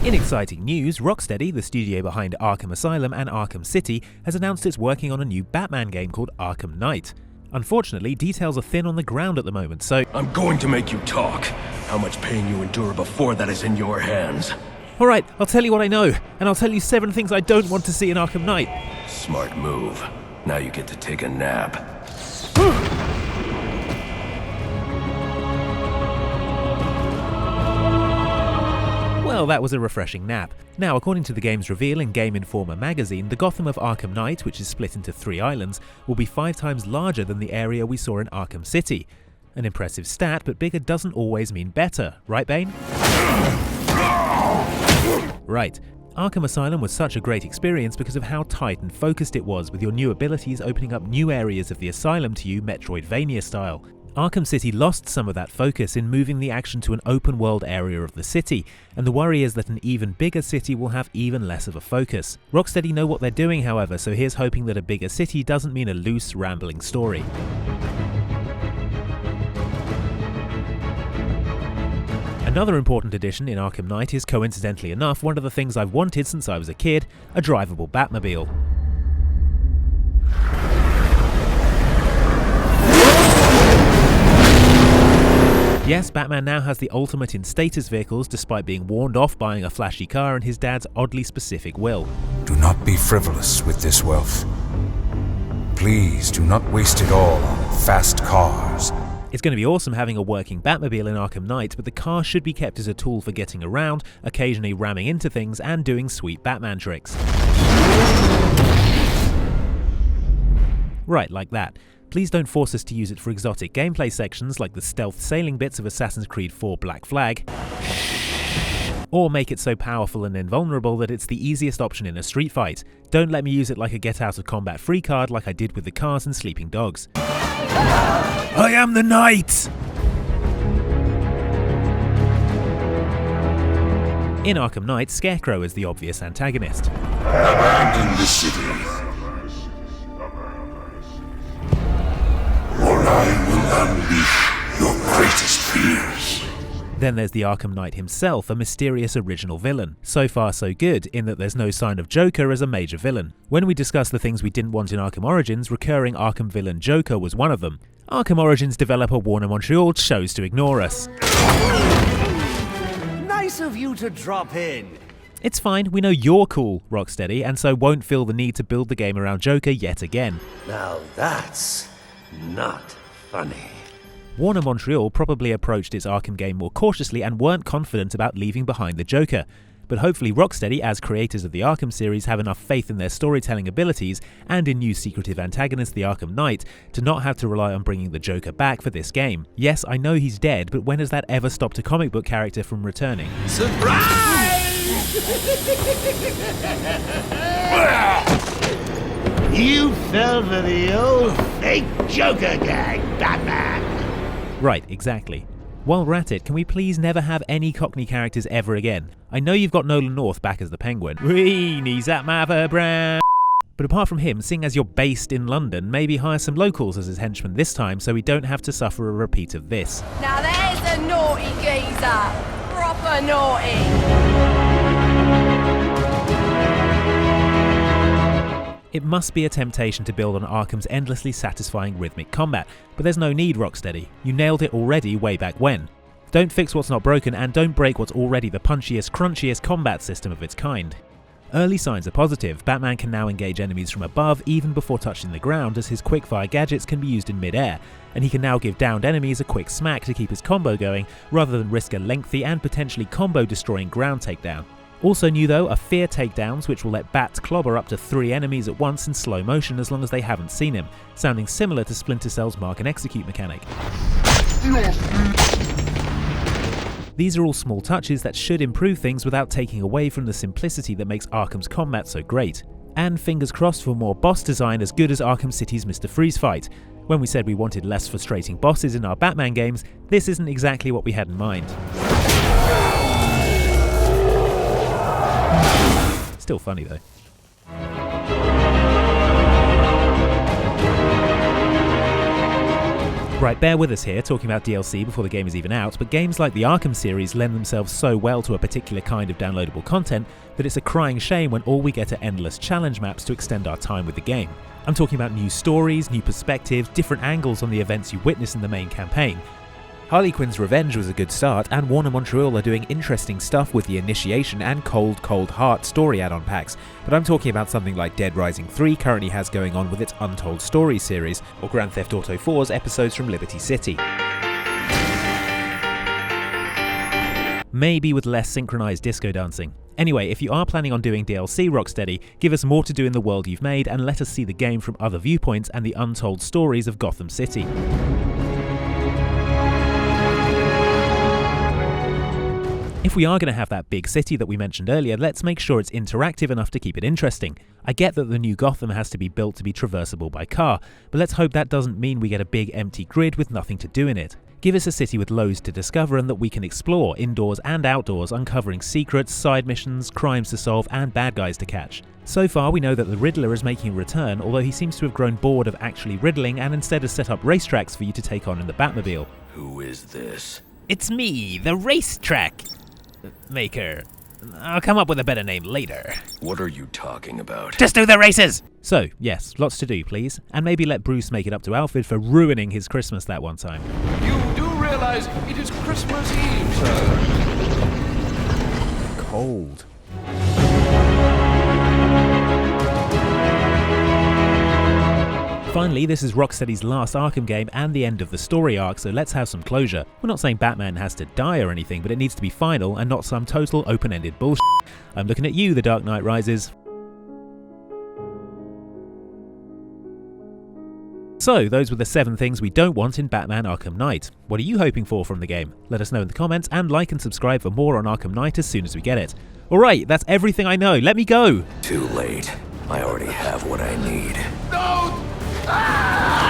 In exciting news, Rocksteady, the studio behind Arkham Asylum and Arkham City, has announced it's working on a new Batman game called Arkham Knight. Unfortunately, details are thin on the ground at the moment, so I'm going to make you talk. How much pain you endure before that is in your hands. Alright, I'll tell you what I know, and I'll tell you 7 things I don't want to see in Arkham Knight. Smart move. Now you get to take a nap. Well, that was a refreshing nap. Now, according to the game's reveal in Game Informer magazine, the Gotham of Arkham Knight, which is split into 3 islands, will be 5 times larger than the area we saw in Arkham City. An impressive stat, but bigger doesn't always mean better, right, Bane? Right. Arkham Asylum was such a great experience because of how tight and focused it was, with your new abilities opening up new areas of the asylum to you Metroidvania style. Arkham City lost some of that focus in moving the action to an open world area of the city, and the worry is that an even bigger city will have even less of a focus. Rocksteady know what they're doing, however, so here's hoping that a bigger city doesn't mean a loose, rambling story. Another important addition in Arkham Knight is, coincidentally enough, one of the things I've wanted since I was a kid, a drivable Batmobile. Yes, Batman now has the ultimate in status vehicles despite being warned off buying a flashy car and his dad's oddly specific will. Do not be frivolous with this wealth. Please do not waste it all on fast cars. It's going to be awesome having a working Batmobile in Arkham Knight, but the car should be kept as a tool for getting around, occasionally ramming into things and doing sweet Batman tricks. Right, like that. Please don't force us to use it for exotic gameplay sections like the stealth sailing bits of Assassin's Creed 4 Black Flag, or make it so powerful and invulnerable that it's the easiest option in a street fight. Don't let me use it like a get out of combat free card like I did with the cars and Sleeping Dogs. I am the Knight! In Arkham Knight, Scarecrow is the obvious antagonist. Abandon the city, or I will unleash your greatest fears. Then there's the Arkham Knight himself, a mysterious original villain. So far so good, in that there's no sign of Joker as a major villain. When we discussed the things we didn't want in Arkham Origins, recurring Arkham villain Joker was one of them. Arkham Origins developer Warner Montreal chose to ignore us. Nice of you to drop in. It's fine, we know you're cool, Rocksteady, and so won't feel the need to build the game around Joker yet again. Now that's not funny. Warner Montreal probably approached its Arkham game more cautiously and weren't confident about leaving behind the Joker. But hopefully Rocksteady, as creators of the Arkham series, have enough faith in their storytelling abilities and in new secretive antagonist the Arkham Knight to not have to rely on bringing the Joker back for this game. Yes, I know he's dead, but when has that ever stopped a comic book character from returning? Surprise! You fell for the old fake Joker gang, Batman! Right, exactly. While we're at it, can we please never have any Cockney characters ever again? I know you've got Nolan North back as the Penguin. Weenies at Mather Brown. But apart from him, seeing as you're based in London, maybe hire some locals as his henchmen this time so we don't have to suffer a repeat of this. Now there's a naughty geezer. Proper naughty. It must be a temptation to build on Arkham's endlessly satisfying rhythmic combat, but there's no need, Rocksteady. You nailed it already way back when. Don't fix what's not broken, and don't break what's already the punchiest, crunchiest combat system of its kind. Early signs are positive. Batman can now engage enemies from above even before touching the ground, as his quickfire gadgets can be used in mid-air, and he can now give downed enemies a quick smack to keep his combo going, rather than risk a lengthy and potentially combo-destroying ground takedown. Also new though are fear takedowns, which will let Bats clobber up to 3 enemies at once in slow motion as long as they haven't seen him, sounding similar to Splinter Cell's mark and execute mechanic. These are all small touches that should improve things without taking away from the simplicity that makes Arkham's combat so great. And fingers crossed for more boss design as good as Arkham City's Mr. Freeze fight. When we said we wanted less frustrating bosses in our Batman games, this isn't exactly what we had in mind. Still funny though. Right, bear with us here, talking about DLC before the game is even out, but games like the Arkham series lend themselves so well to a particular kind of downloadable content that it's a crying shame when all we get are endless challenge maps to extend our time with the game. I'm talking about new stories, new perspectives, different angles on the events you witness in the main campaign. Harley Quinn's Revenge was a good start, and Warner Montreal are doing interesting stuff with the Initiation and Cold Cold Heart story add-on packs, but I'm talking about something like Dead Rising 3 currently has going on with its Untold Stories series, or Grand Theft Auto 4's episodes from Liberty City. Maybe with less synchronized disco dancing. Anyway, if you are planning on doing DLC, Rocksteady, give us more to do in the world you've made and let us see the game from other viewpoints and the untold stories of Gotham City. If we are going to have that big city that we mentioned earlier, let's make sure it's interactive enough to keep it interesting. I get that the new Gotham has to be built to be traversable by car, but let's hope that doesn't mean we get a big empty grid with nothing to do in it. Give us a city with loads to discover and that we can explore indoors and outdoors, uncovering secrets, side missions, crimes to solve and bad guys to catch. So far we know that the Riddler is making a return, although he seems to have grown bored of actually riddling and instead has set up racetracks for you to take on in the Batmobile. Who is this? It's me, the racetrack maker. I'll come up with a better name later. What are you talking about? Just do the races! So, yes, lots to do, please. And maybe let Bruce make it up to Alfred for ruining his Christmas that one time. You do realize it is Christmas Eve, sir? Cold. Finally, this is Rocksteady's last Arkham game and the end of the story arc, so let's have some closure. We're not saying Batman has to die or anything, but it needs to be final and not some total open-ended bullshit. I'm looking at you, The Dark Knight Rises. So, those were the 7 things we don't want in Batman Arkham Knight. What are you hoping for from the game? Let us know in the comments, and like and subscribe for more on Arkham Knight as soon as we get it. Alright, that's everything I know. Let me go! Too late. I already have what I need. No! Ah!